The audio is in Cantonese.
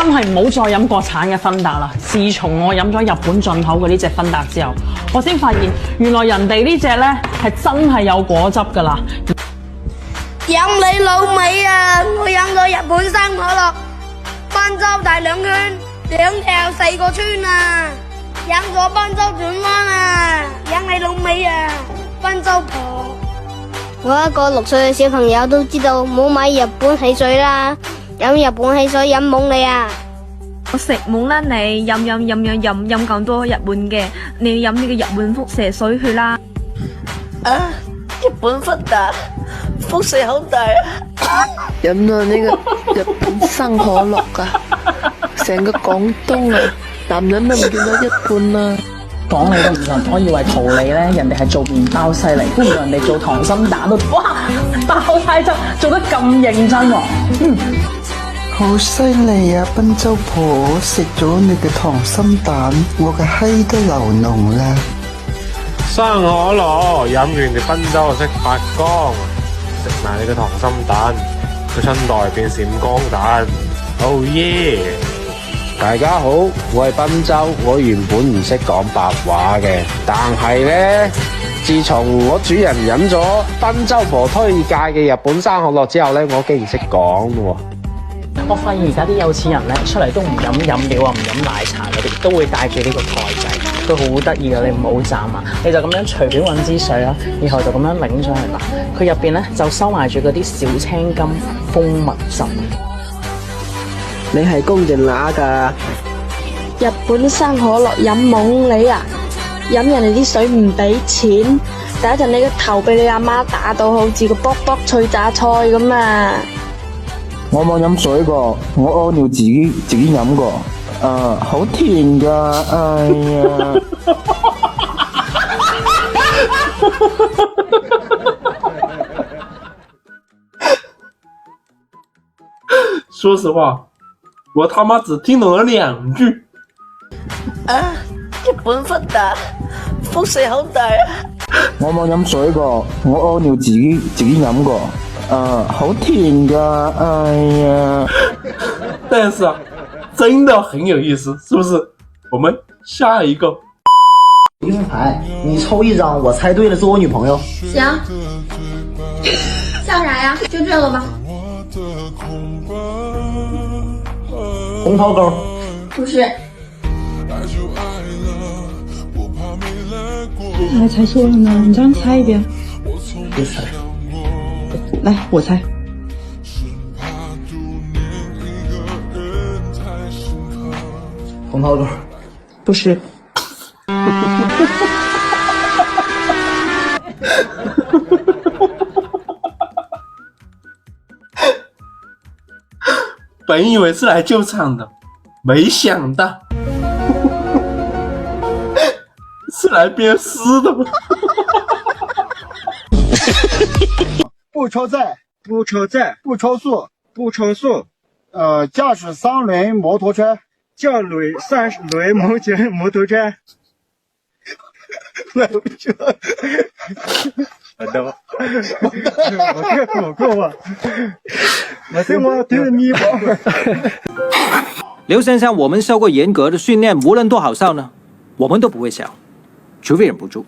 真係唔好再飲國產嘅芬達啦！自從我飲咗日本進口嘅呢隻芬達之後，我先發現原來人哋呢隻呢係真係有果汁㗎啦。飲你老味啊！我飲咗日本生可樂，賓州大兩圈，2條4個村啊！飲咗賓州轉彎啊！飲你老味啊！賓州婆。我一個6歲嘅小朋友都知道唔好買日本汽水啦，飲日本汽水飲懵你啊！我食懵啦你，飲咁多日本嘅，你飲呢個日本輻射水去啦。啊，日本芬達輻射好大啊！飲咗呢個日本生可樂啊，成個廣東啊，男人都唔見得一半啦。講你都唔信，我以為桃李咧，人哋係做麵包犀利，估唔到人哋做溏心蛋都哇爆晒汁，做得咁認真喎。好犀利啊！賓州婆食咗你嘅溏心蛋，我嘅閪都流膿啦。生可樂飲完條賓州就識發光，食埋你個溏心蛋，個春袋變閃光彈。Oh yeah！大家好，我係賓州，我原本唔識講白話嘅，但係呢，自從我主人飲咗賓州婆推介嘅日本生可樂之後呢，我竟然識講喎。我發現而家啲有錢人咧出嚟都唔飲飲料啊，唔飲奶茶嗰啲，都會帶住呢個袋仔，佢好得意噶，你唔好斬啊！你就咁樣隨便揾支水啦，然後就咁樣擰上去啦，佢入邊咧就收埋住嗰啲小青柑蜂蜜汁。你係公定乸㗎？日本生可樂飲懵你啊！飲人哋啲水唔俾錢，等一陣你個頭俾你阿媽打到好似個卜卜脆榨菜咁啊！我冇飲水過，我屙尿自己飲過，好甜噶，哎呀！說實話，我他媽只聽懂了2句。啊，日本芬達輻射好大啊！我冇飲水過，我屙尿自己飲過。好甜噶，哎呀！但是啊，真的很有意思，是不是？我們下一個。用牌，你抽一張，我猜對了，做我女朋友。行，笑啥呀？就这个吧。红桃勾。不是。还猜错了呢，你再猜一遍。别猜。来，我猜。红桃勾。不是。本以為是來救場的，沒想到是來鞭屍的。不超載，不超載，不超速，不超速。駕駛3輪摩托車，駕駛3輪摩托車。來不及了，我過吧。我對你吧。劉先生，我們受過嚴格的訓練，無論多好笑呢，我們都不會笑，除非忍不住。